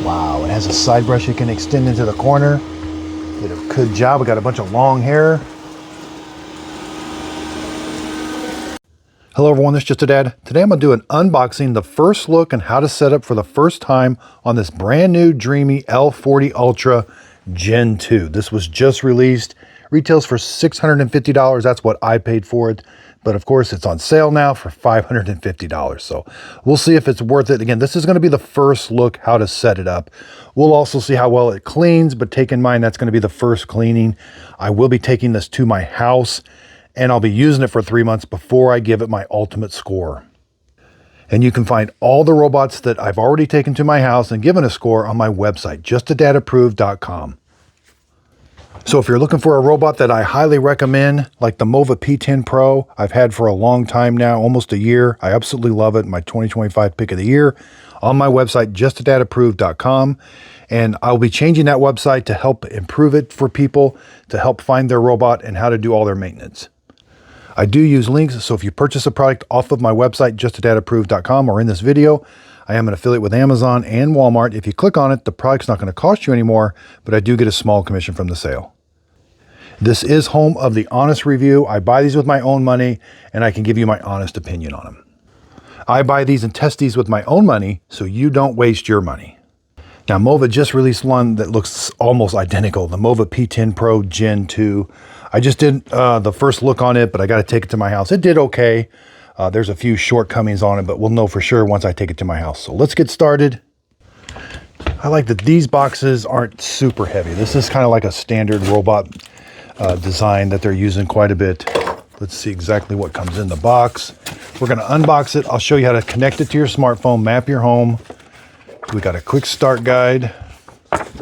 Wow, it has a side brush you can extend into the corner. Did a good job. We got a bunch of long hair. Hello everyone, this is Just a Dad. Today I'm going to do an unboxing, the first look and how to set up for the first time on this brand new Dreame L40 Ultra Gen 2. This was just released. Retails for $650. That's what I paid for it. But of course it's on sale now for $550. So we'll see if it's worth it. Again, this is going to be the first look how to set it up. We'll also see how well it cleans, but take in mind that's going to be the first cleaning. I will be taking this to my house and I'll be using it for 3 months before I give it my ultimate score. And you can find all the robots that I've already taken to my house and given a score on my website, justadadapproved.com. So if you're looking for a robot that I highly recommend, like the Mova P10 Pro, I've had for a long time now, almost a year. I absolutely love it. My 2025 pick of the year on my website, justadadapproved.com. And I'll be changing that website to help improve it for people, to help find their robot and how to do all their maintenance. I do use links, so if you purchase a product off of my website, justadadapproved.com, or in this video, I am an affiliate with Amazon and Walmart. If you click on it, the product's not going to cost you anymore, but I do get a small commission from the sale. This is home of the honest review. I buy these with my own money, and I can give you my honest opinion on them. I buy these and test these with my own money, so you don't waste your money. Now, Mova just released one that looks almost identical, the Mova P10 Pro Gen 2. I just did the first look on it, but I got to take it to my house. It did okay. There's a few shortcomings on it, but we'll know for sure once I take it to my house. So let's get started. I like that these boxes aren't super heavy. This is kind of like a standard robot design that they're using quite a bit. Let's see exactly what comes in the box. We're going to unbox it. I'll show you how to connect it to your smartphone, map your home. We got a quick start guide. Got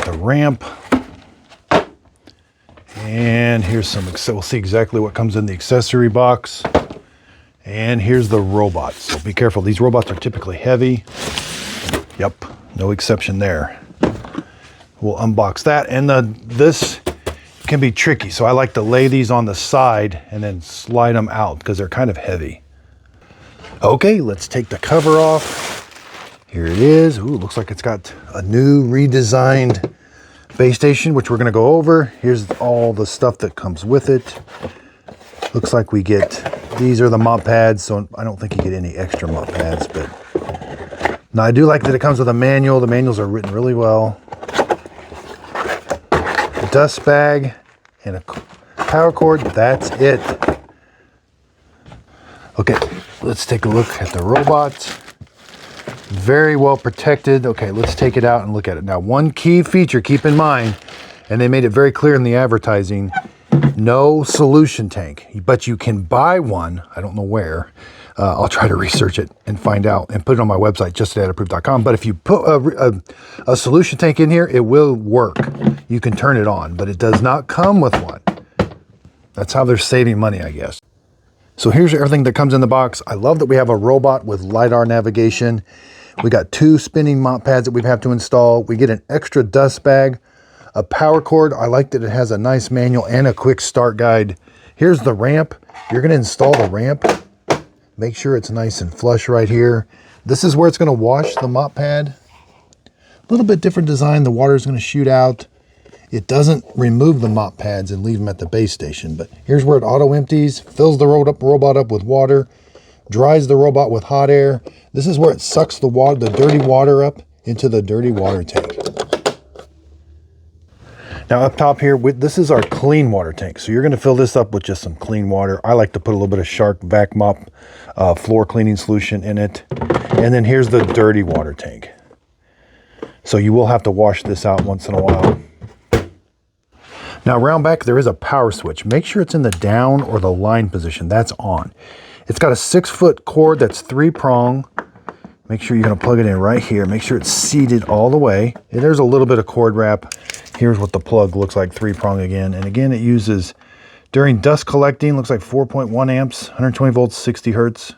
the ramp. And here's some, we'll see exactly what comes in the accessory box. And here's the robot. So be careful. These robots are typically heavy. Yep, no exception there. We'll unbox that. And this can be tricky. So I like to lay these on the side and then slide them out because they're kind of heavy. Okay, let's take the cover off. Here it is. Ooh, looks like it's got a new redesigned base station, which we're going to go over. Here's all the stuff that comes with it. Looks like we get, these are the mop pads, so I don't think you get any extra mop pads, but now I do like that it comes with a manual. The manuals are written really well. A dust bag and a power cord. That's it. Okay, let's take a look at the robot. Very well protected. Okay, let's take it out and look at it. Now, one key feature, keep in mind, and they made it very clear in the advertising, no solution tank, but you can buy one. I don't know where. I'll try to research it and find out and put it on my website, justadadapproved.com. But if you put a solution tank in here, it will work. You can turn it on, but it does not come with one. That's how they're saving money, I guess. So here's everything that comes in the box. I love that we have a robot with LiDAR navigation. We got 2 spinning mop pads that we have to install. We get an extra dust bag, a power cord. I like that it has a nice manual and a quick start guide. Here's the ramp. You're going to install the ramp. Make sure it's nice and flush right here. This is where it's going to wash the mop pad. A little bit different design. The water is going to shoot out. It doesn't remove the mop pads and leave them at the base station, but here's where it auto empties, fills the robot up with water, dries the robot with hot air. This is where it sucks the water, the dirty water up into the dirty water tank. Now up top here, this is our clean water tank. So you're going to fill this up with just some clean water. I like to put a little bit of Shark Vac Mop floor cleaning solution in it. And then here's the dirty water tank. So you will have to wash this out once in a while. Now around back, there is a power switch. Make sure it's in the down or the line position. That's on. It's got a 6-foot cord that's 3-prong. Make sure you're going to plug it in right here. Make sure it's seated all the way. And there's a little bit of cord wrap. Here's what the plug looks like, 3-prong again. And again, it uses, during dust collecting, looks like 4.1 amps, 120 volts, 60 hertz.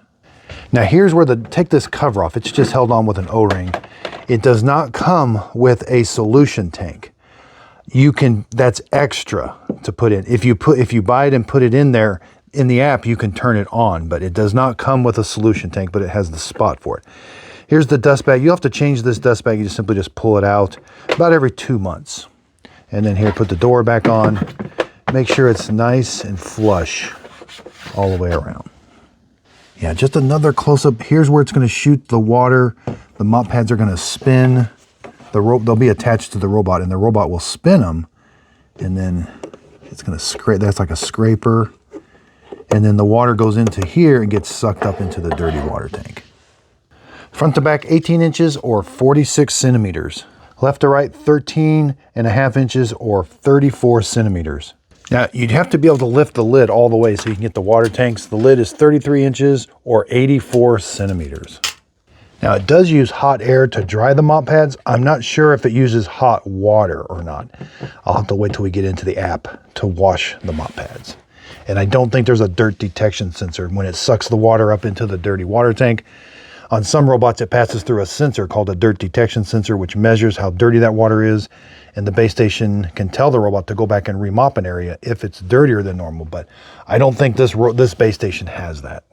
Now here's where take this cover off. It's just held on with an O-ring. It does not come with a solution tank. That's extra to put in. If you buy it and put it in there in the app, you can turn it on, but it does not come with a solution tank, but it has the spot for it. Here's the dust bag. You have to change this dust bag. You just simply pull it out about every 2 months. And then here, put the door back on. Make sure it's nice and flush all the way around. Yeah, just another close-up. Here's where it's going to shoot the water. The mop pads are going to spin. They'll be attached to the robot, and the robot will spin them. And then it's going to scrape. That's like a scraper. And then the water goes into here and gets sucked up into the dirty water tank. Front to back, 18 inches or 46 centimeters. Left to right, 13.5 inches or 34 centimeters. Now, you'd have to be able to lift the lid all the way so you can get the water tanks. The lid is 33 inches or 84 centimeters. Now, it does use hot air to dry the mop pads. I'm not sure if it uses hot water or not. I'll have to wait till we get into the app to wash the mop pads. And I don't think there's a dirt detection sensor when it sucks the water up into the dirty water tank. On some robots, it passes through a sensor called a dirt detection sensor, which measures how dirty that water is. And the base station can tell the robot to go back and remop an area if it's dirtier than normal. But I don't think this base station has that.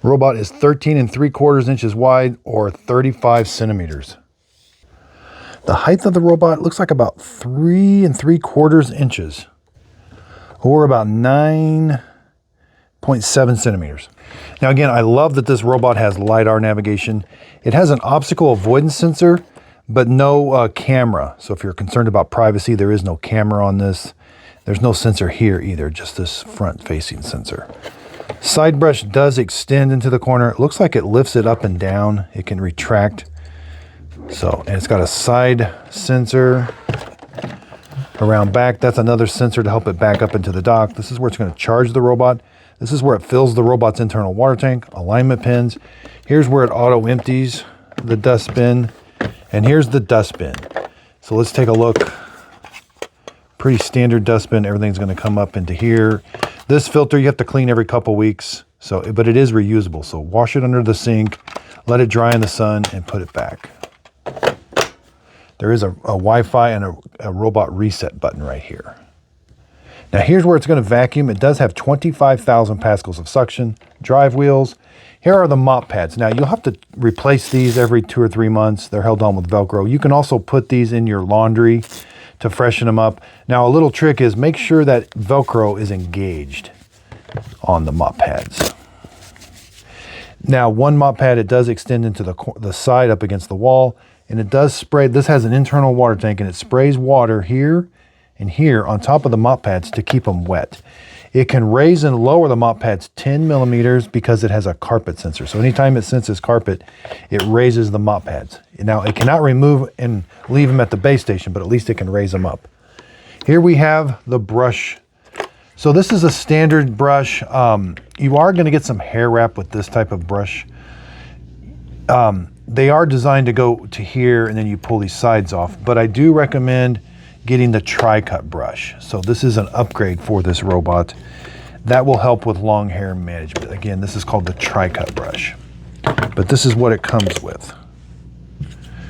Robot is 13.75 inches wide or 35 centimeters. The height of the robot looks like about 3.75 inches or about 9.7 centimeters. Now again, I love that this robot has LiDAR navigation. It has an obstacle avoidance sensor, but no camera. So if you're concerned about privacy, there is no camera on this. There's no sensor here either, just this front facing sensor. Side brush does extend into the corner. It looks like it lifts it up and down. It can retract. So, and it's got a side sensor around back. That's another sensor to help it back up into the dock. This is where it's going to charge the robot. This is where it fills the robot's internal water tank, alignment pins. Here's where it auto empties the dustbin. And here's the dustbin. So let's take a look. Pretty standard dustbin. Everything's going to come up into here. This filter you have to clean every couple weeks, but it is reusable. So wash it under the sink, let it dry in the sun, and put it back. There is a Wi-Fi and a robot reset button right here. Now here's where it's going to vacuum. It does have 25,000 pascals of suction. Drive wheels. Here are the mop pads. Now you'll have to replace these every 2 or 3 months. They're held on with Velcro. You can also put these in your laundry to freshen them up. Now a little trick is make sure that Velcro is engaged on the mop pads. Now one mop pad, it does extend into the side up against the wall, and it does spray. This has an internal water tank, and it sprays water here and here on top of the mop pads to keep them wet. It can raise and lower the mop pads 10 millimeters because it has a carpet sensor. So anytime it senses carpet, it raises the mop pads. Now it cannot remove and leave them at the base station, but at least it can raise them up. Here we have the brush. So this is a standard brush. You are going to get some hair wrap with this type of brush. They are designed to go to here and then you pull these sides off, but I do recommend getting the tri-cut brush. So this is an upgrade for this robot that will help with long hair management. Again, this is called the tri-cut brush, but this is what it comes with.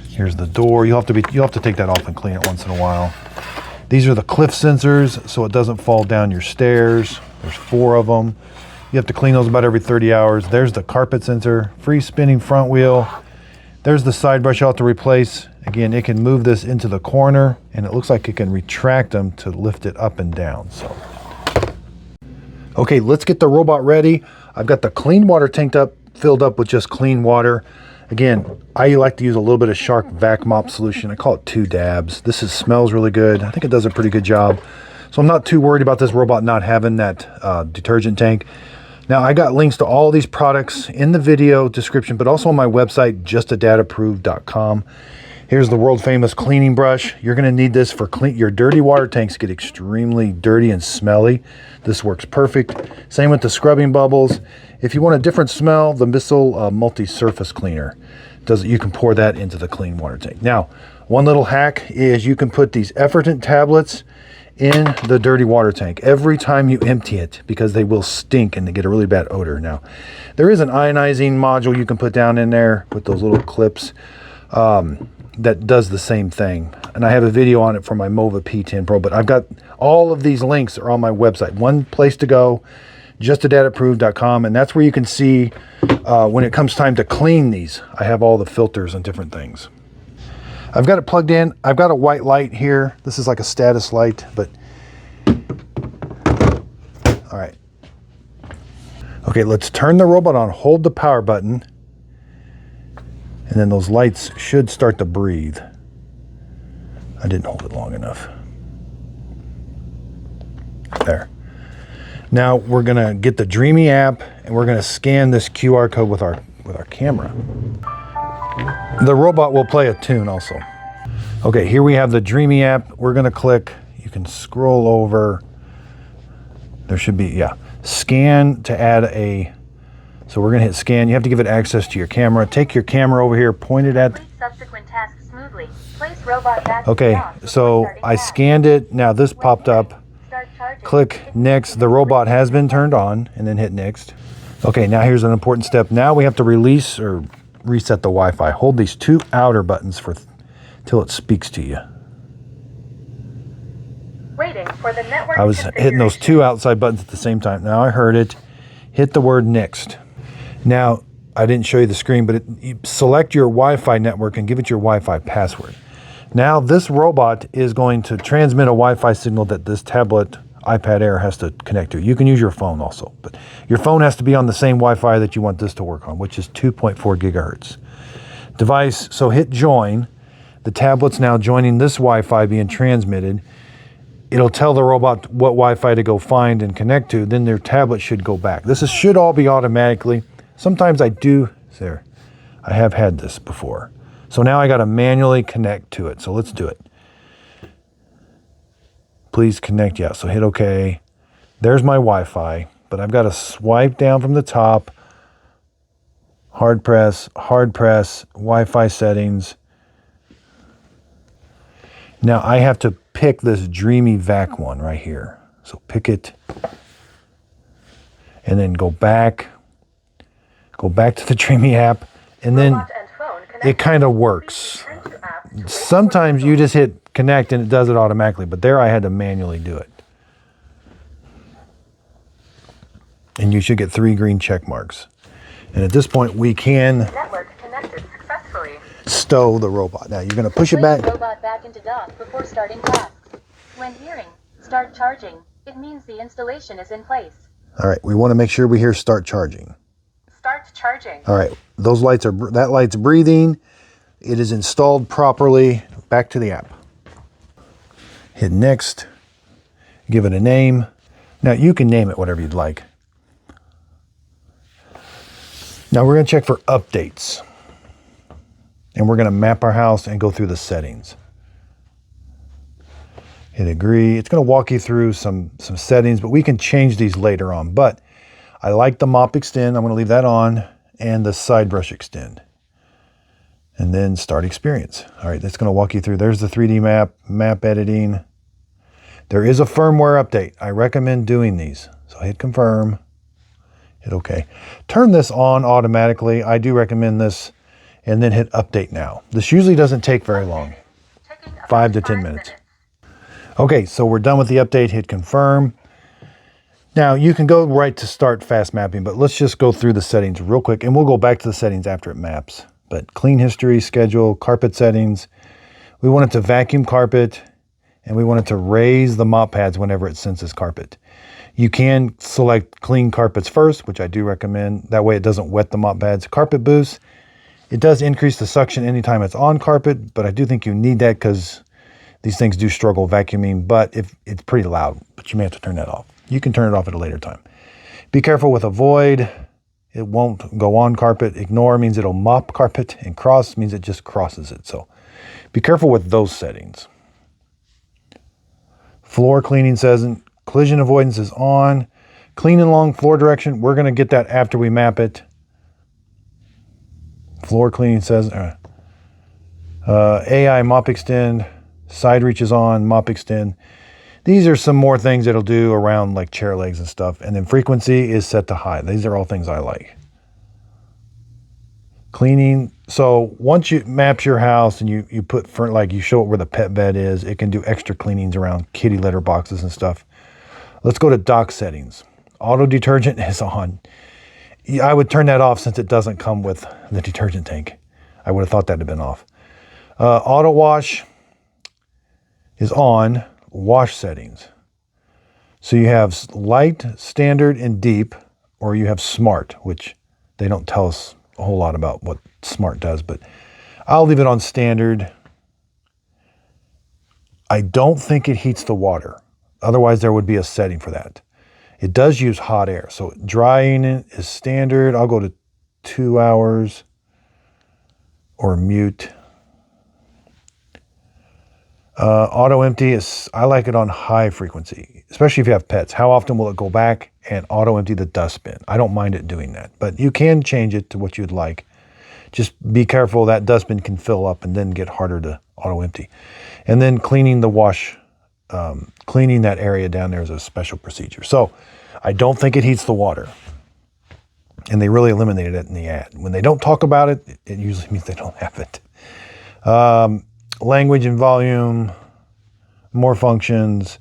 Here's the door. You'll have to take that off and clean it once in a while. These are the cliff sensors, so it doesn't fall down your stairs. There's 4 of them. You have to clean those about every 30 hours. There's the carpet sensor, free spinning front wheel. There's the side brush you'll have to replace. Again, it can move this into the corner, and it looks like it can retract them to lift it up and down. So, okay, let's get the robot ready. I've got the clean water tank filled up with just clean water. Again, I like to use a little bit of Shark Vac Mop solution. I call it 2 dabs. This smells really good. I think it does a pretty good job. So I'm not too worried about this robot not having that detergent tank. Now, I got links to all these products in the video description, but also on my website, justadadapproved.com. Here's the world famous cleaning brush. You're going to need this for your dirty water tanks get extremely dirty and smelly. This works perfect. Same with the scrubbing bubbles. If you want a different smell, the Missile multi-surface cleaner you can pour that into the clean water tank. Now, one little hack is you can put these Effervescent tablets in the dirty water tank every time you empty it, because they will stink and they get a really bad odor. Now, there is an ionizing module you can put down in there with those little clips that does the same thing. And I have a video on it for my Mova P10 Pro, but I've got all of these links are on my website. One place to go justadadapproved.com, and that's where you can see when it comes time to clean these. I have all the filters and different things. I've got it plugged in. I've got a white light here. This is like a status light, but all right. Okay, let's turn the robot on. Hold the power button, and then those lights should start to breathe. I didn't hold it long enough. There. Now we're gonna get the Dreame app, and we're gonna scan this QR code with our camera. The robot will play a tune also. Okay, here we have the Dreame app. We're gonna click. You can scroll over. There should be, yeah, scan to add a. So we're gonna hit scan. You have to give it access to your camera. Take your camera over here, point it at. Subsequent tasks smoothly. Place robot back. Okay, so I scanned it. Now this popped up. Click next. The robot has been turned on, and then hit next. Okay, now here's an important step. Now we have to release or reset the Wi-Fi. Hold these two outer buttons for till it speaks to you. Waiting for the network. I was hitting those two outside buttons at the same time. Now I heard it. Hit the word next. Now I didn't show you the screen, but you select your Wi-Fi network and give it your Wi-Fi password. Now this robot is going to transmit a Wi-Fi signal that this tablet iPad Air has to connect to. You can use your phone also, but your phone has to be on the same Wi-Fi that you want this to work on, which is 2.4 gigahertz. Device, so hit join. The tablet's now joining this Wi-Fi being transmitted. It'll tell the robot what Wi-Fi to go find and connect to, then their tablet should go back. Should all be automatically. Sometimes I have had this before. So now I got to manually connect to it. So let's do it. Please connect, yeah. So hit OK. There's my Wi-Fi, but I've got to swipe down from the top. Hard press, Wi-Fi settings. Now I have to pick this Dreame Vac one right here. So pick it and then go back to the Dreame app, and then it kind of works. Sometimes you just hit connect and it does it automatically, but there I had to manually do it. And you should get 3 green check marks. And at this point we can stow the robot. Now you're going to push it back. Robot back into dock before starting tasks. When hearing start charging, it means the installation is in place. All right, we want to make sure we hear start charging. Start charging. All right, that light's breathing. It is installed properly. Back to the app. Hit next. Give it a name. Now you can name it whatever you'd like. Now we're going to check for updates. And we're going to map our house and go through the settings. Hit agree. It's going to walk you through some settings, but we can change these later on. But I like the mop extend. I'm going to leave that on, and the side brush extend. And then start experience. All right, that's going to walk you through. There's the 3D map editing. There is a firmware update. I recommend doing these. So hit confirm, hit OK. Turn this on automatically. I do recommend this, and then hit update now. This usually doesn't take very long, 5 to 10 minutes. Okay, so we're done with the update. Hit confirm. Now you can go right to start fast mapping, but let's just go through the settings real quick, and we'll go back to the settings after it maps. But clean history, schedule, carpet settings. We want it to vacuum carpet, and we want it to raise the mop pads whenever it senses carpet. You can select clean carpets first, which I do recommend. That way it doesn't wet the mop pads. Carpet boost, it does increase the suction anytime it's on carpet, but I do think you need that because these things do struggle vacuuming, but if it's pretty loud, but you may have to turn that off. You can turn it off at a later time. Be careful with avoid. It won't go on carpet. Ignore means it'll mop carpet, and cross means it just crosses it. So be careful with those settings. Floor cleaning says collision avoidance is on. Clean and long floor direction, we're going to get that after we map it. Floor cleaning says AI mop extend. Side reach is on, mop extend. These are some more things it'll do around like chair legs and stuff. And then frequency is set to high. These are all things I like. Cleaning. So once you map your house and you put for like you show it where the pet bed is, it can do extra cleanings around kitty litter boxes and stuff. Let's go to dock settings. Auto detergent is on. Yeah, I would turn that off since it doesn't come with the detergent tank. I would have thought that had been off. Auto wash is on. Wash settings. So you have light, standard, and deep, or you have smart, which they don't tell us a whole lot about what smart does, but I'll leave it on standard. I don't think it heats the water. Otherwise, there would be a setting for that. It does use hot air. So drying it is standard. I'll go to 2 hours or mute. Auto empty is, I like it on high frequency, especially if you have pets. How often will it go back and auto empty the dustbin? I don't mind it doing that, but you can change it to what you'd like. Just be careful that dustbin can fill up and then get harder to auto empty. And then cleaning the wash, cleaning that area down there is a special procedure. So I don't think it heats the water. And they really eliminated it in the ad. When they don't talk about it, it usually means they don't have it. Language and volume, more functions.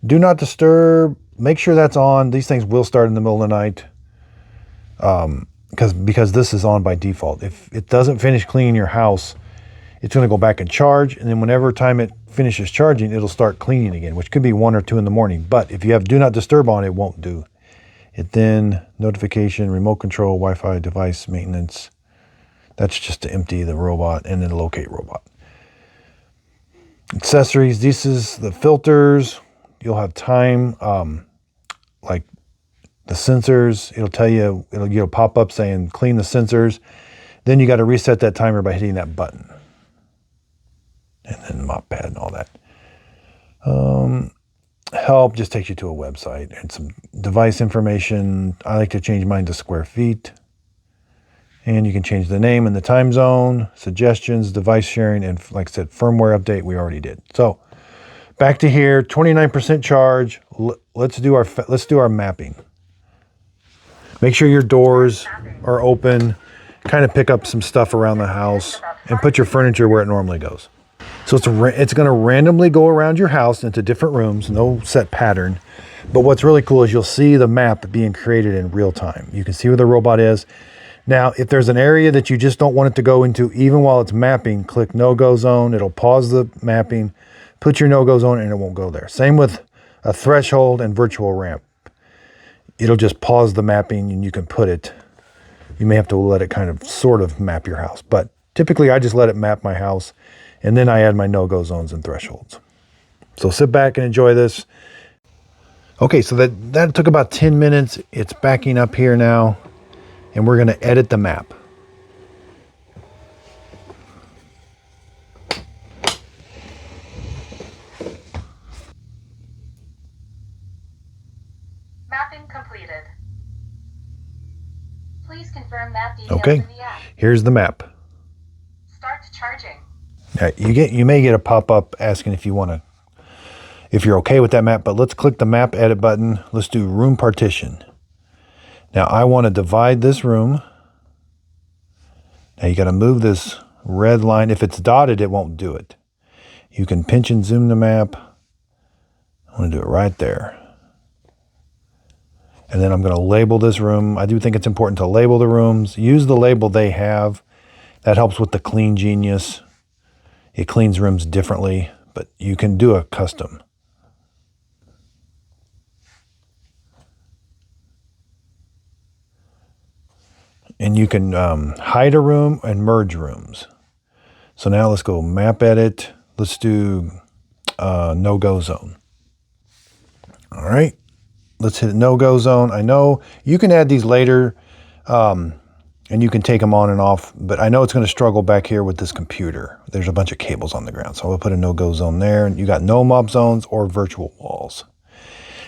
Do not disturb. Make sure that's on. These things will start in the middle of the night because this is on by default. If it doesn't finish cleaning your house, it's going to go back and charge. And then whenever time it finishes charging, it'll start cleaning again, which could be 1 or 2 in the morning. But if you have do not disturb on, it won't do it. Then notification, remote control, Wi-Fi device maintenance. That's just to empty the robot and then locate robot. Accessories, this is the filters. You'll have time, like the sensors. It'll tell you, it'll pop up saying clean the sensors. Then you got to reset that timer by hitting that button. And then mop pad and all that. Help just takes you to a website and some device information. I like to change mine to square feet. And you can change the name and the time zone, suggestions, device sharing, and like I said, firmware update we already did. So back to here, 29% charge. Let's do our mapping. Make sure your doors are open. Kind of pick up some stuff around the house and put your furniture where it normally goes. So it's going to randomly go around your house into different rooms, no set pattern. But what's really cool is you'll see the map being created in real time. You can see where the robot is. Now, if there's an area that you just don't want it to go into, even while it's mapping, click no-go zone. It'll pause the mapping, put your no-go zone, and it won't go there. Same with a threshold and virtual ramp. It'll just pause the mapping and you can put it. You may have to let it kind of sort of map your house. But typically, I just let it map my house, and then I add my no-go zones and thresholds. So sit back and enjoy this. Okay, so that took about 10 minutes. It's backing up here now. And we're going to edit the map. Mapping completed. Please confirm map details Okay, in the app. here's the map. Start charging. Now, you may get a pop-up asking if you're okay with that map, but let's click the map edit button. Let's do room partition. Now I want to divide this room. Now you got to move this red line. If it's dotted, it won't do it. You can pinch and zoom the map. I want to do it right there. And then I'm going to label this room. I do think it's important to label the rooms. Use the label they have. That helps with the Clean Genius. It cleans rooms differently, but you can do a custom. And you can hide a room and merge rooms. So now let's go map edit. Let's do no-go zone. All right, let's hit no-go zone. I know you can add these later and you can take them on and off, but I know it's going to struggle back here with this computer. There's a bunch of cables on the ground. So I'll put a no-go zone there. And you got no mop zones or virtual walls.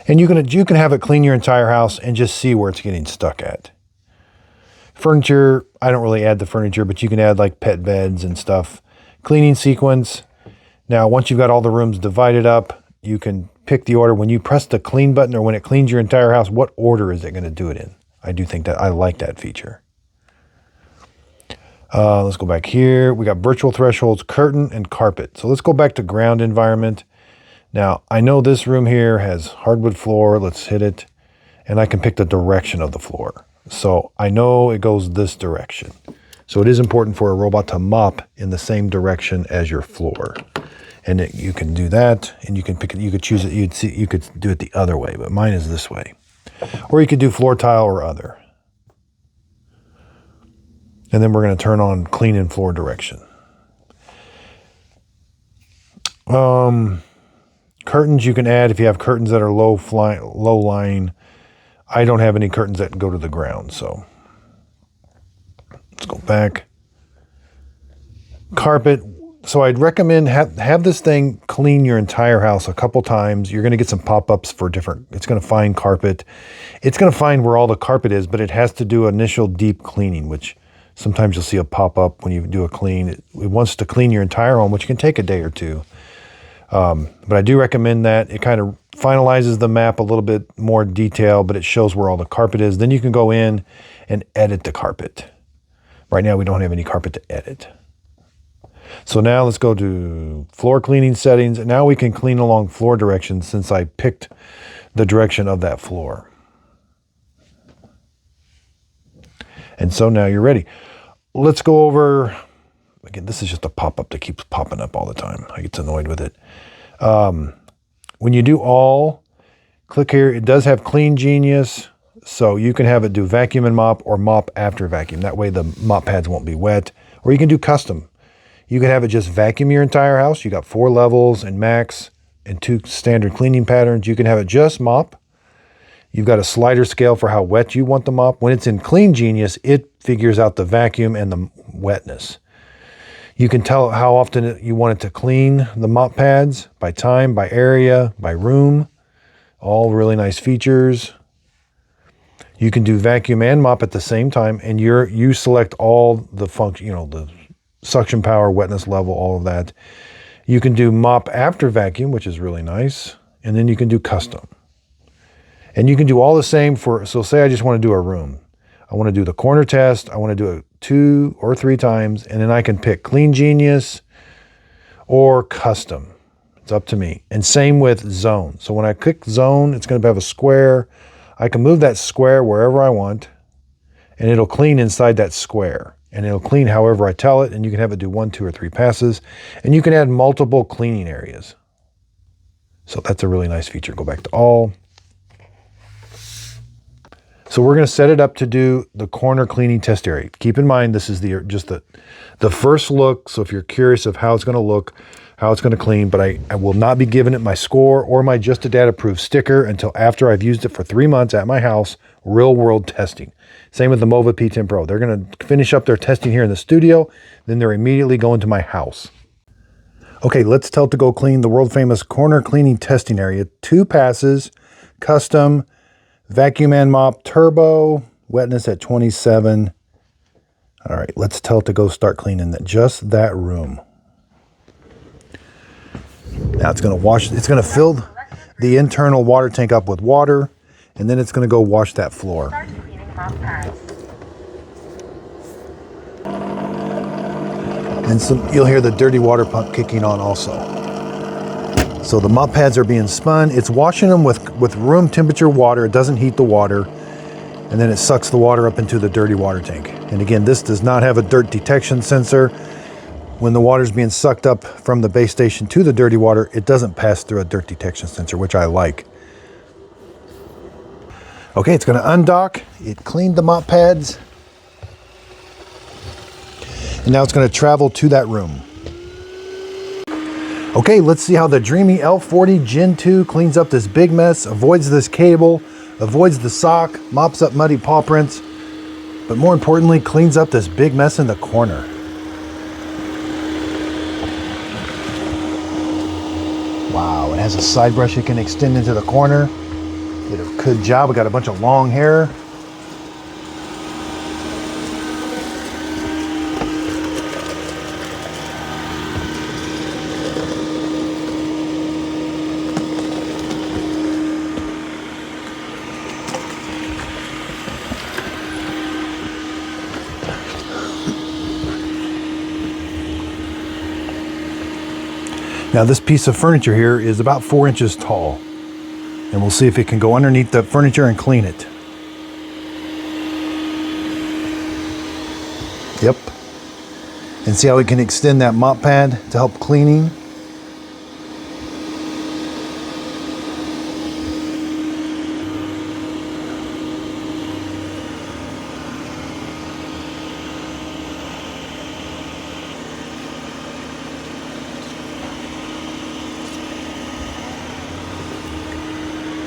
And you can have it clean your entire house and just see where it's getting stuck at. Furniture, I don't really add the furniture, but you can add like pet beds and stuff. Cleaning sequence. Now, once you've got all the rooms divided up, you can pick the order. When you press the clean button or when it cleans your entire house, what order is it going to do it in? I do think that I like that feature. Let's go back here. We got virtual thresholds, curtain, and carpet. So let's go back to ground environment. Now, I know this room here has hardwood floor. Let's hit it. and I can pick the direction of the floor. So I know it goes this direction. So it is important for a robot to mop in the same direction as your floor. And you can do that, and you can pick it. You could choose it. You could do it the other way, but mine is this way. Or you could do floor tile or other. And then we're going to turn on clean in floor direction. Curtains you can add if you have curtains that are low lying. I don't have any curtains that go to the ground, so let's go back. Carpet. So I'd recommend have this thing clean your entire house a couple times. You're going to get some pop-ups for different. It's going to find carpet. It's going to find where all the carpet is, but it has to do initial deep cleaning, which sometimes you'll see a pop-up when you do a clean. It wants to clean your entire home, which can take a day or two. But I do recommend that. It kind of finalizes the map a little bit more detail, but it shows where all the carpet is. Then you can go in and edit the carpet. Right now we don't have any carpet to edit. So now let's go to floor cleaning settings. And now we can clean along floor direction since I picked the direction of that floor. And so now you're ready. Let's go over, again, this is just a pop-up that keeps popping up all the time. I get annoyed with it. When you do all, click here. It does have Clean Genius, so you can have it do vacuum and mop or mop after vacuum. That way the mop pads won't be wet. Or you can do custom. You can have it just vacuum your entire house. You got 4 levels and max and 2 standard cleaning patterns. You can have it just mop. You've got a slider scale for how wet you want the mop. When it's in Clean Genius, it figures out the vacuum and the wetness. You can tell how often you want it to clean the mop pads by time, by area, by room. All really nice features. You can do vacuum and mop at the same time, and you select all the function, the suction power, wetness level, all of that. You can do mop after vacuum, which is really nice, and then you can do custom. And you can do all the same so say I just want to do a room. I want to do the corner test. I want to do it 2 or 3 times, and then I can pick Clean Genius or custom. It's up to me. And same with zone. So when I click zone, it's going to have a square. I can move that square wherever I want, and it'll clean inside that square. And it'll clean however I tell it, and you can have it do 1, 2, or 3 passes. And you can add multiple cleaning areas. So that's a really nice feature. Go back to all. So we're going to set it up to do the corner cleaning test area. Keep in mind, this is just the first look. So if you're curious of how it's going to look, how it's going to clean, but I will not be giving it my score or my Just a Dad approved sticker until after I've used it for 3 months at my house, real world testing. Same with the Mova P10 Pro. They're going to finish up their testing here in the studio. Then they're immediately going to my house. Okay, let's tell it to go clean the world famous corner cleaning testing area. 2 passes, custom, vacuum and mop, turbo, wetness at 27. All right, let's tell it to go start cleaning just that room. Now it's going to wash, it's going to fill the internal water tank up with water, and then it's going to go wash that floor. Start cleaning mop pads. And you'll hear the dirty water pump kicking on also. So the mop pads are being spun. It's washing them with room temperature water. It doesn't heat the water. And then it sucks the water up into the dirty water tank. And again, this does not have a dirt detection sensor. When the water is being sucked up from the base station to the dirty water, it doesn't pass through a dirt detection sensor, which I like. Okay, it's going to undock. It cleaned the mop pads. And now it's going to travel to that room. Okay, let's see how the Dreame L40 Gen 2 cleans up this big mess, avoids this cable, avoids the sock, mops up muddy paw prints, but more importantly, cleans up this big mess in the corner. Wow, it has a side brush it can extend into the corner. Did a good job. We got a bunch of long hair. Now this piece of furniture here is about 4 inches tall. And we'll see if it can go underneath the furniture and clean it. Yep. And see how we can extend that mop pad to help cleaning.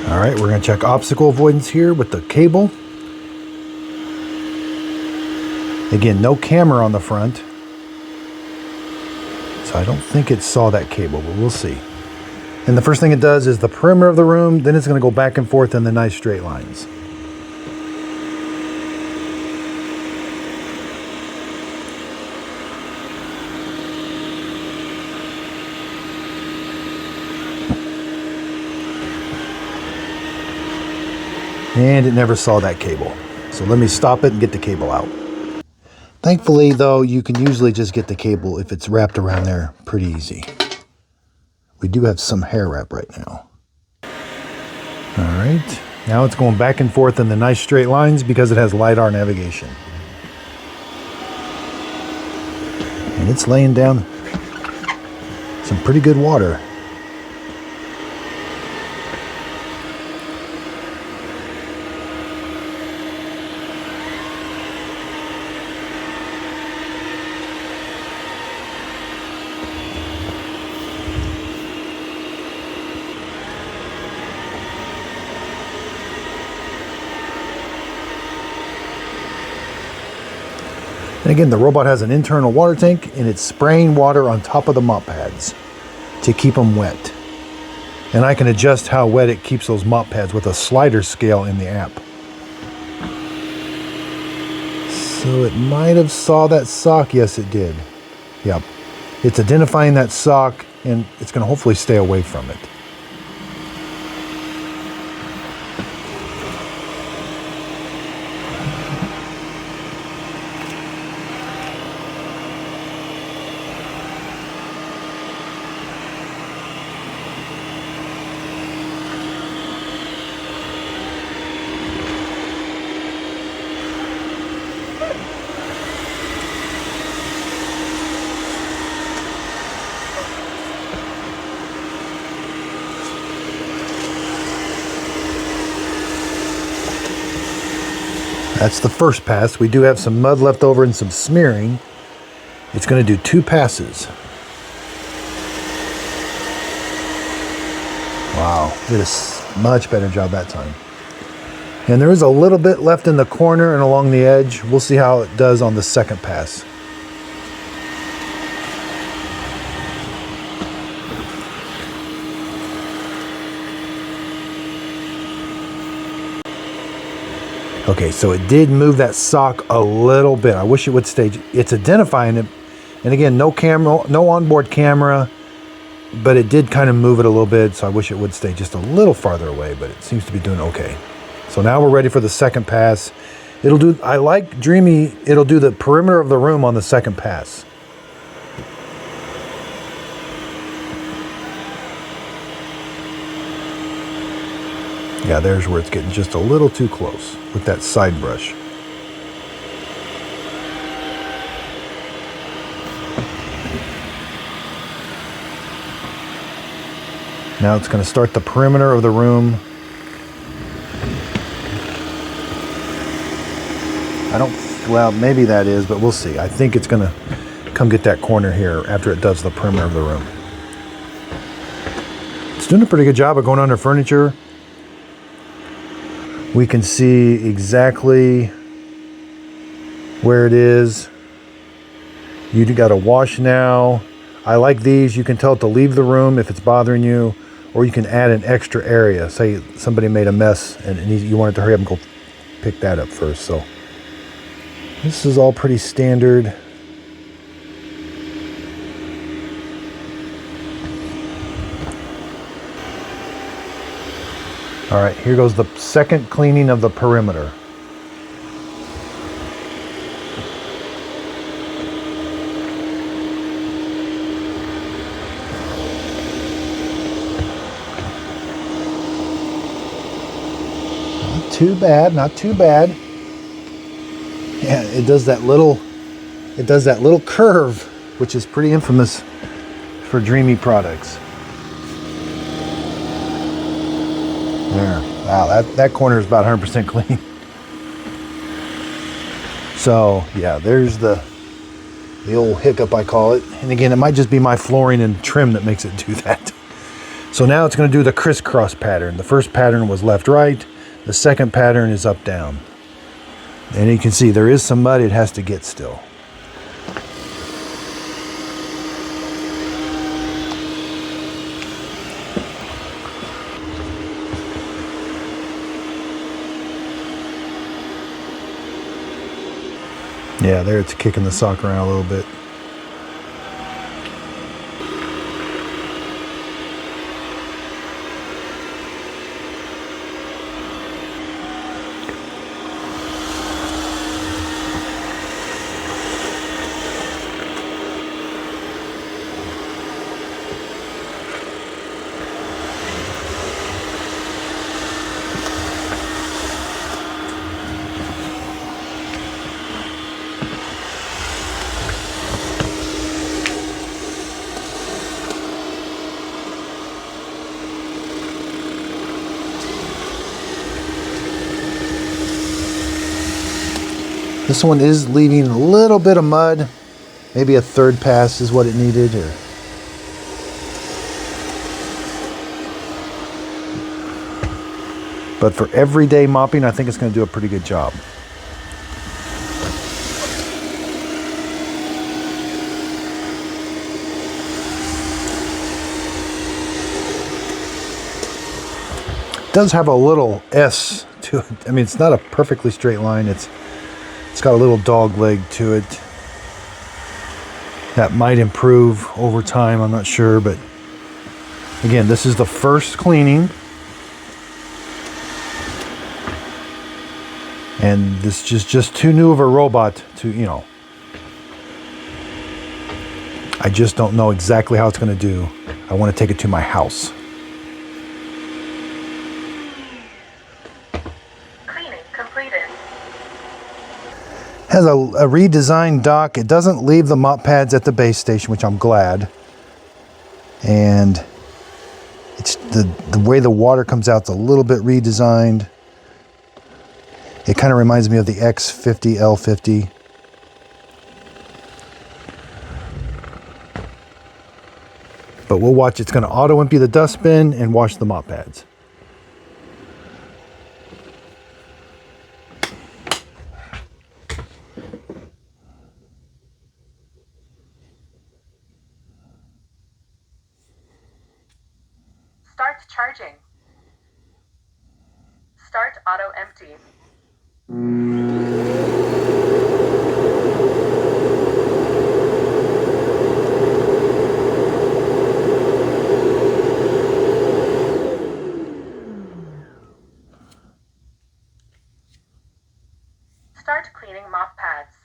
All right, we're going to check obstacle avoidance here with the cable. Again, no camera on the front. So I don't think it saw that cable, but we'll see. And the first thing it does is the perimeter of the room, then it's going to go back and forth in the nice straight lines. And it never saw that cable. So let me stop it and get the cable out. Thankfully, though, you can usually just get the cable if it's wrapped around there pretty easy. We do have some hair wrap right now. All right, now it's going back and forth in the nice straight lines because it has LiDAR navigation. And it's laying down some pretty good water. And again, the robot has an internal water tank and it's spraying water on top of the mop pads to keep them wet. And I can adjust how wet it keeps those mop pads with a slider scale in the app. So it might have saw that sock. Yes, it did. Yep. It's identifying that sock and it's going to hopefully stay away from it. That's the first pass. We do have some mud left over and some smearing. It's going to do 2 passes. Wow, did a much better job that time. And there is a little bit left in the corner and along the edge. We'll see how it does on the second pass. Okay, so it did move that sock a little bit. I wish it would stay. It's identifying it. And again, no camera, no onboard camera, but it did kind of move it a little bit. So I wish it would stay just a little farther away, but it seems to be doing okay. So now we're ready for the second pass. It'll do, I like Dreame, it'll do the perimeter of the room on the second pass. Yeah, there's where it's getting just a little too close with that side brush. Now it's going to start the perimeter of the room. Well, maybe that is, but we'll see. I think it's going to come get that corner here after it does the perimeter of the room. It's doing a pretty good job of going under furniture. We can see exactly where it is. You got a wash now. I like these. You can tell it to leave the room if it's bothering you, or you can add an extra area. Say somebody made a mess and you want it to hurry up and go pick that up first. So this is all pretty standard. All right, here goes the second cleaning of the perimeter. too bad, not too bad. Yeah, it does that little curve, which is pretty infamous for Dreame products. There. Wow, that corner is about 100% clean. So, yeah, there's the old hiccup, I call it. And again, it might just be my flooring and trim that makes it do that. So now it's going to do the crisscross pattern. The first pattern was left-right. The second pattern is up-down. And you can see there is some mud it has to get still. Yeah, there it's kicking the sock around a little bit. This one is leaving a little bit of mud. Maybe a third pass is what it needed. But for everyday mopping, I think it's going to do a pretty good job. It does have a little S to it. I mean, it's not a perfectly straight line. It's got a little dog leg to it. That might improve over time, I'm not sure, but again, this is the first cleaning. And this is just too new of a robot to, you know. I just don't know exactly how it's going to do. I want to take it to my house. Cleaning completed. Has a redesigned dock. It doesn't leave the mop pads at the base station, which I'm glad. And it's the way the water comes out is a little bit redesigned. It kind of reminds me of the X50 L40. But we'll watch. It's going to auto empty the dustbin and wash the mop pads. Start charging. Start auto empty. Start cleaning mop pads.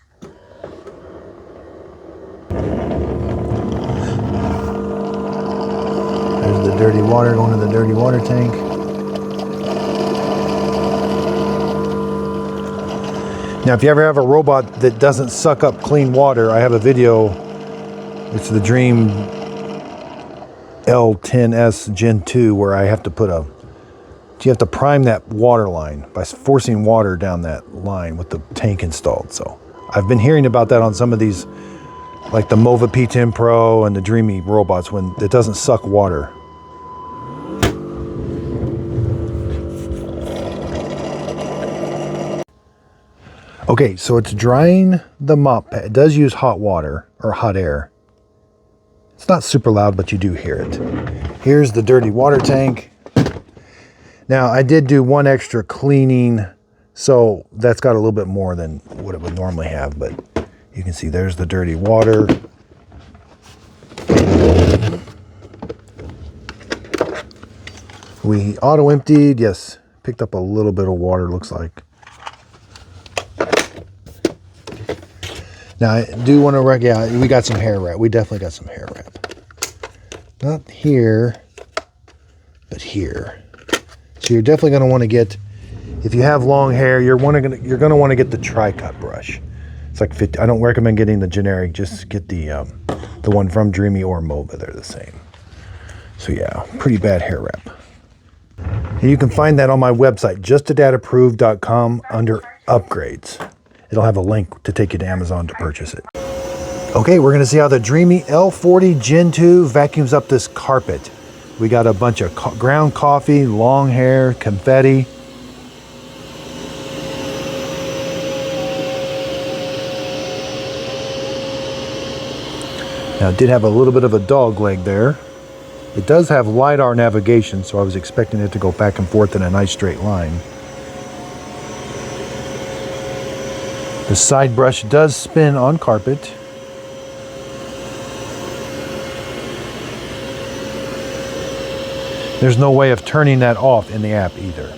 There's the dirty water going to the dirty water tank. Now, if you ever have a robot that doesn't suck up clean water, I have a video. It's the Dreame L10S Gen 2 where I have to you have to prime that water line by forcing water down that line with the tank installed. So I've been hearing about that on some of these, like the Mova P10 Pro and the Dreame robots, when it doesn't suck water. Okay, so it's drying the mop pad. It does use hot water or hot air. It's not super loud, but you do hear it. Here's the dirty water tank. Now, I did do one extra cleaning, so that's got a little bit more than what it would normally have, but you can see there's the dirty water. We auto emptied, yes, picked up a little bit of water, looks like. Now, I do want to yeah, we got some hair wrap. We definitely got some hair wrap. Not here, but here. So you're definitely going to want to get If you have long hair, you're gonna want to get the tri-cut brush. It's like 50. I don't recommend getting the generic. Just get the one from Dreame or Mova. They're the same. So yeah, pretty bad hair wrap. And you can find that on my website, justadadapproved.com, under upgrades. It'll have a link to take you to Amazon to purchase it. Okay, we're gonna see how the Dreame L40 Gen 2 vacuums up this carpet. We got a bunch of ground coffee, long hair, confetti. Now it did have a little bit of a dog leg there. It does have LiDAR navigation, so I was expecting it to go back and forth in a nice straight line. The side brush does spin on carpet. There's no way of turning that off in the app either.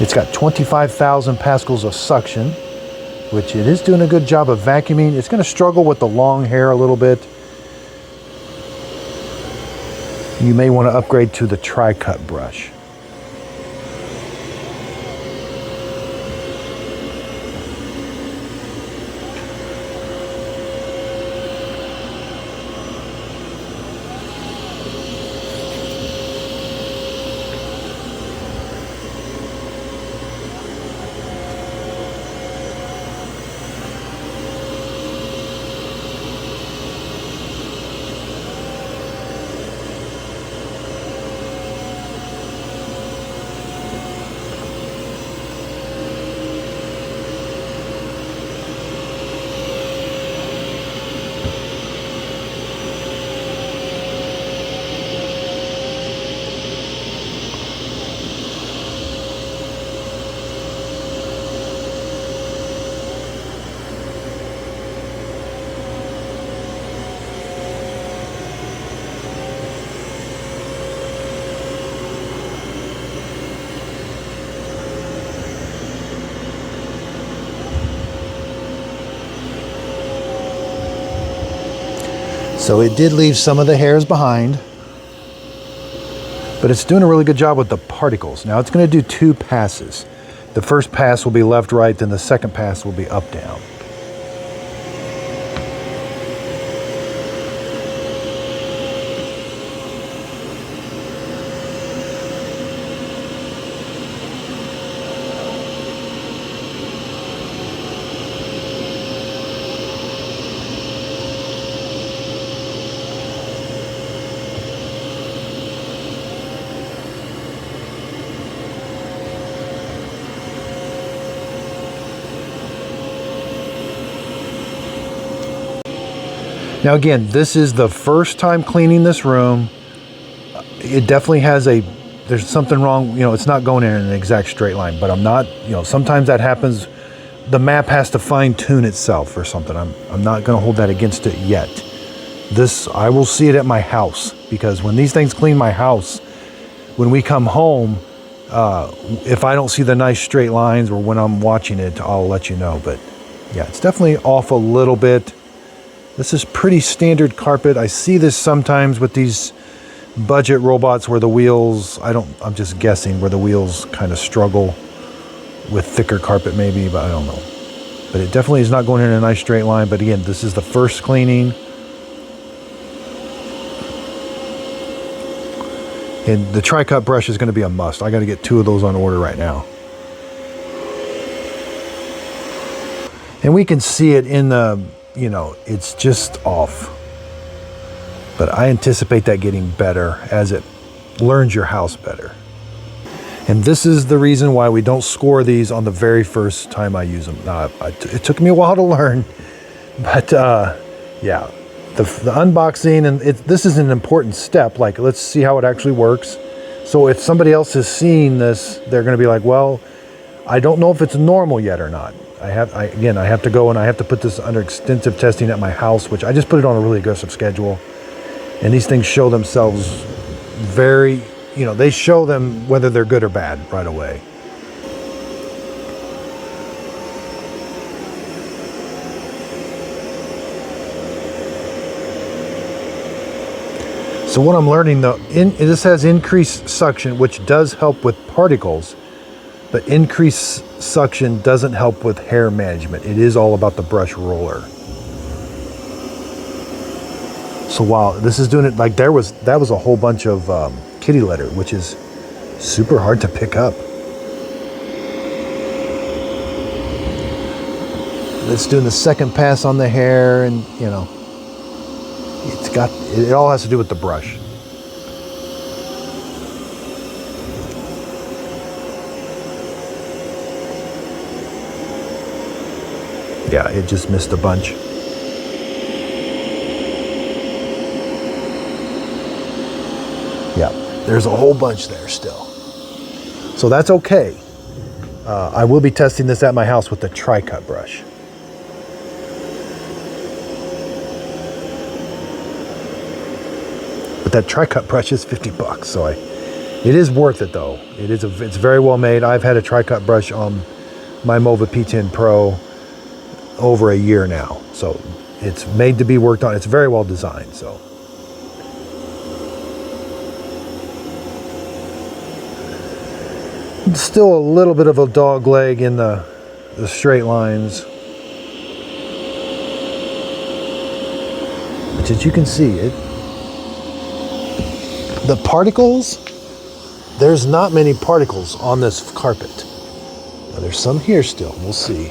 It's got 25,000 pascals of suction, which it is doing a good job of vacuuming. It's going to struggle with the long hair a little bit. You may want to upgrade to the tri-cut brush. So it did leave some of the hairs behind, but it's doing a really good job with the particles. Now it's going to do 2 passes. The first pass will be left, right, then the second pass will be up, down. Now again, this is the first time cleaning this room. It definitely has there's something wrong, it's not going in an exact straight line, but I'm not, sometimes that happens. The map has to fine tune itself or something. I'm not gonna hold that against it yet. I will see it at my house, because when these things clean my house, when we come home, if I don't see the nice straight lines or when I'm watching it, I'll let you know. But yeah, it's definitely off a little bit. This is pretty standard carpet. I see this sometimes with these budget robots where the wheels, I'm just guessing, where the wheels kind of struggle with thicker carpet maybe, but I don't know. But it definitely is not going in a nice straight line. But again, this is the first cleaning. And the tri-cut brush is going to be a must. I got to get 2 of those on order right now. And we can see it in the, it's just off. But I anticipate that getting better as it learns your house better. And this is the reason why we don't score these on the very first time I use them. It took me a while to learn, but yeah, the unboxing, and this is an important step. Like, let's see how it actually works. So if somebody else is seeing this, they're going to be like, well, I don't know if it's normal yet or not. I have to go and I have to put this under extensive testing at my house, which I just put it on a really aggressive schedule. And these things show themselves very, they show them whether they're good or bad right away. So what I'm learning though, this has increased suction, which does help with particles. But increased suction doesn't help with hair management. It is all about the brush roller. So while this is doing it, like that was a whole bunch of kitty litter, which is super hard to pick up. It's doing the second pass on the hair, and you know, it all has to do with the brush. Yeah, it just missed a bunch. Yeah, there's a whole bunch there still. So that's okay. I will be testing this at my house with the tri-cut brush. But that tri-cut brush is $50, so it is worth it though. It's very well made. I've had a tri-cut brush on my Mova P10 Pro over a year now, so it's made to be worked on. It's very well designed. So still a little bit of a dog leg in the straight lines, but as you can see, the particles, there's not many particles on this carpet. Now, there's some here still, we'll see.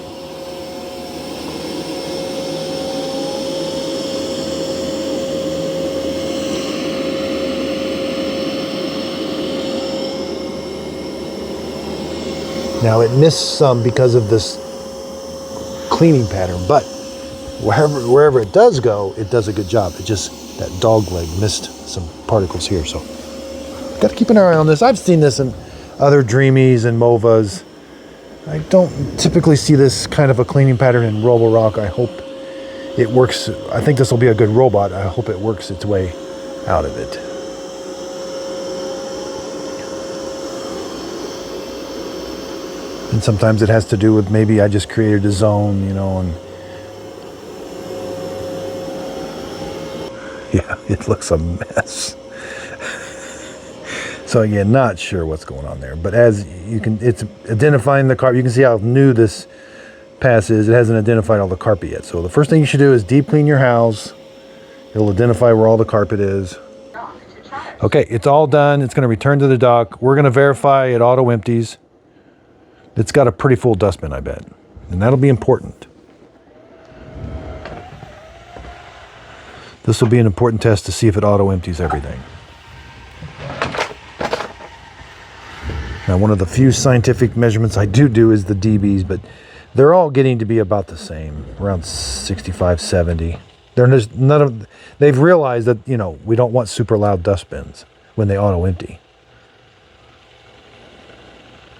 Now it missed some because of this cleaning pattern, but wherever it does go, it does a good job. It just, that dog leg missed some particles here, so got to keep an eye on this. I've seen this in other Dreamies and Movas. I don't typically see this kind of a cleaning pattern in Roborock. I hope it works. I think this will be a good robot. I hope it works its way out of it. And sometimes it has to do with maybe I just created a zone, you know, and yeah, it looks a mess. So again, not sure what's going on there, but as you can, it's identifying the carpet. You can see how new this pass is. It hasn't identified all the carpet yet. So the first thing you should do is deep clean your house. It'll identify where all the carpet is. Okay, it's all done. It's going to return to the dock. We're going to verify it auto empties. It's got a pretty full dustbin, I bet. And that'll be important. This will be an important test to see if it auto empties everything. Now, one of the few scientific measurements I do is the dBs, but they're all getting to be about the same, around 65, 70. They've realized that, you know, we don't want super loud dustbins when they auto empty.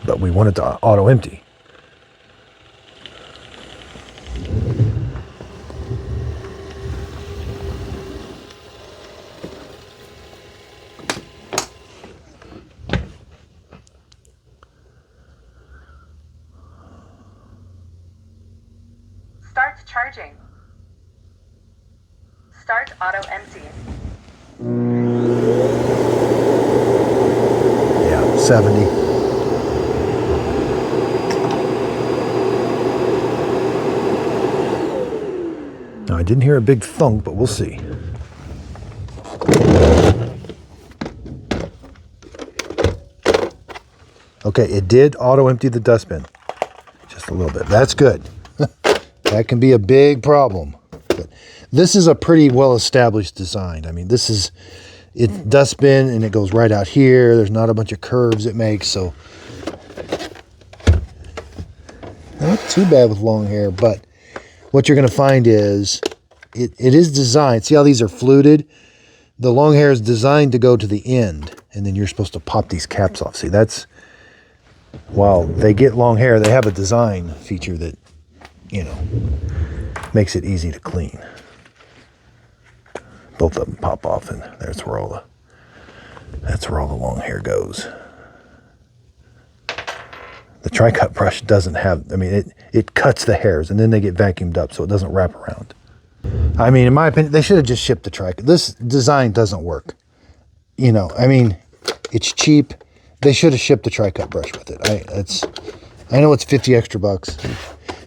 But we want it to auto empty. Start charging. Start auto empty. Yeah, 70. Now, I didn't hear a big thunk, but we'll see. Okay, it did auto empty the dustbin. Just a little bit. That's good. That can be a big problem. But this is a pretty well-established design. I mean, this is it's dustbin, and it goes right out here. There's not a bunch of curves it makes, so not too bad with long hair. But what you're going to find is it is designed. See how these are fluted? The long hair is designed to go to the end, and then you're supposed to pop these caps off. See, that's while they get long hair, they have a design feature that, you know, makes it easy to clean. Both of them pop off, and that's where all the long hair goes. The tri-cut brush doesn't have, I mean, it cuts the hairs, and then they get vacuumed up, so it doesn't wrap around. I mean, in my opinion, they should have just shipped the tri-cut. This design doesn't work. You know, I mean, it's cheap, They should have shipped the tri-cut brush with it. I know it's 50 extra bucks.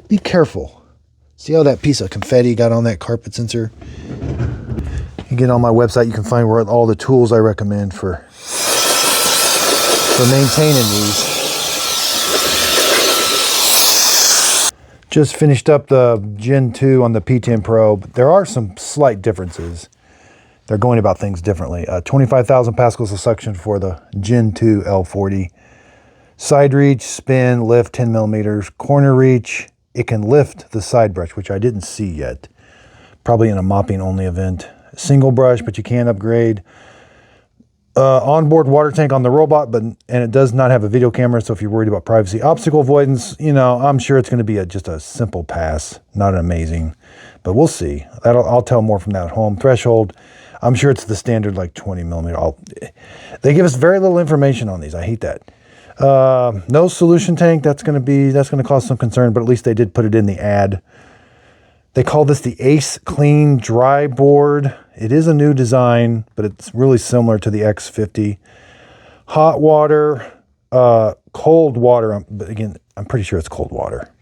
Be careful. See how that piece of confetti got on that carpet sensor? You get on my website, you can find where all the tools I recommend for maintaining these. Just finished up the Gen 2 on the P10 Pro. But there are some slight differences. They're going about things differently. 25,000 pascals of suction for the Gen 2 L40. Side reach, spin, lift 10 millimeters. Corner reach, it can lift the side brush, which I didn't see yet. Probably in a mopping only event. Single brush, but you can upgrade. Onboard water tank on the robot, and it does not have a video camera, so if you're worried about privacy. Obstacle avoidance, you know, I'm sure it's going to be just a simple pass, not an amazing, but we'll see. I'll tell more from that at home. Threshold, I'm sure it's the standard like 20 millimeter. They give us very little information on these. I hate that. No solution tank. That's going to cause some concern, but at least they did put it in the ad. They call this the Ace Clean Dry Board. It is a new design, but it's really similar to the X50. Hot water, cold water, but again, I'm pretty sure it's cold water.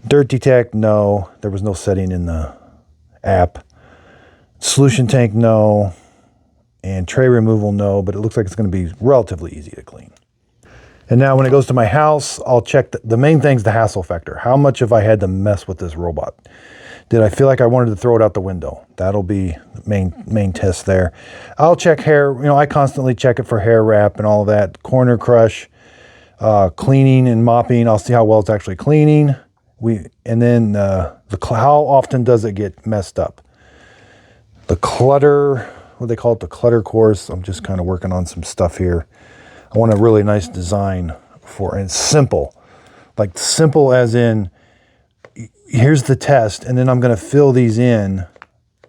Dirt detect, no. There was no setting in the app. Solution tank, no. And tray removal, no, but it looks like it's going to be relatively easy to clean. And now when it goes to my house, I'll check the main thing's the hassle factor. How much have I had to mess with this robot? Did I feel like I wanted to throw it out the window? That'll be the main test there. I'll check hair. You know, I constantly check it for hair wrap and all of that. Corner crush, cleaning and mopping. I'll see how well it's actually cleaning. And then how often does it get messed up? The clutter, what do they call it? The clutter course. I'm just kind of working on some stuff here. I want a really nice design and simple. Like simple as in, here's the test, and then I'm going to fill these in,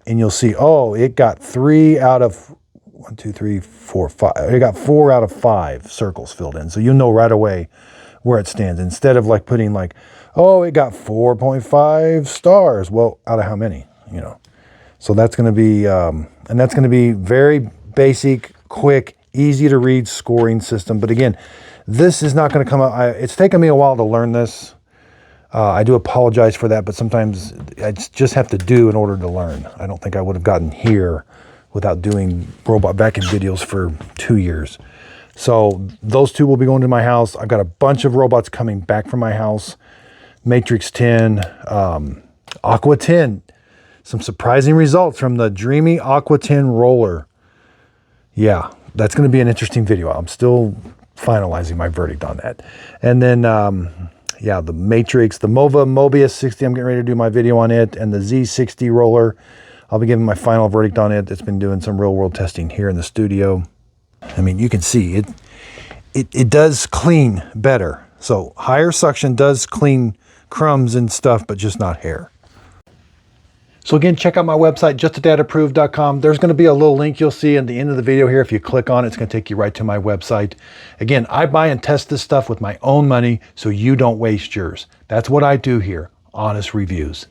and you'll see, oh, it got 3 out of 1, 2, 3, 4, 5. It got 4 out of 5 circles filled in. So you'll know right away where it stands. Instead of like putting like, oh, it got 4.5 stars. Well, out of how many, you know? So that's going to be, and that's going to be very basic, quick, easy to read scoring system. But again, this is not going to come out. It's taken me a while to learn this. I do apologize for that, but sometimes I just have to do in order to learn. I don't think I would have gotten here without doing robot vacuum videos for 2 years. So those two will be going to my house. I've got a bunch of robots coming back from my house. Matrix 10, Aqua 10. Some surprising results from the Dreame Aqua 10 roller. Yeah, that's going to be an interesting video. I'm still finalizing my verdict on that. And then, yeah, the Matrix, the Mobius 60, I'm getting ready to do my video on it. And the Z60 roller, I'll be giving my final verdict on it. It's been doing some real world testing here in the studio. I mean, you can see it does clean better. So higher suction does clean crumbs and stuff, but just not hair. So again, check out my website, justadadapproved.com. There's going to be a little link you'll see at the end of the video here. If you click on it, it's going to take you right to my website. Again, I buy and test this stuff with my own money so you don't waste yours. That's what I do here, honest reviews.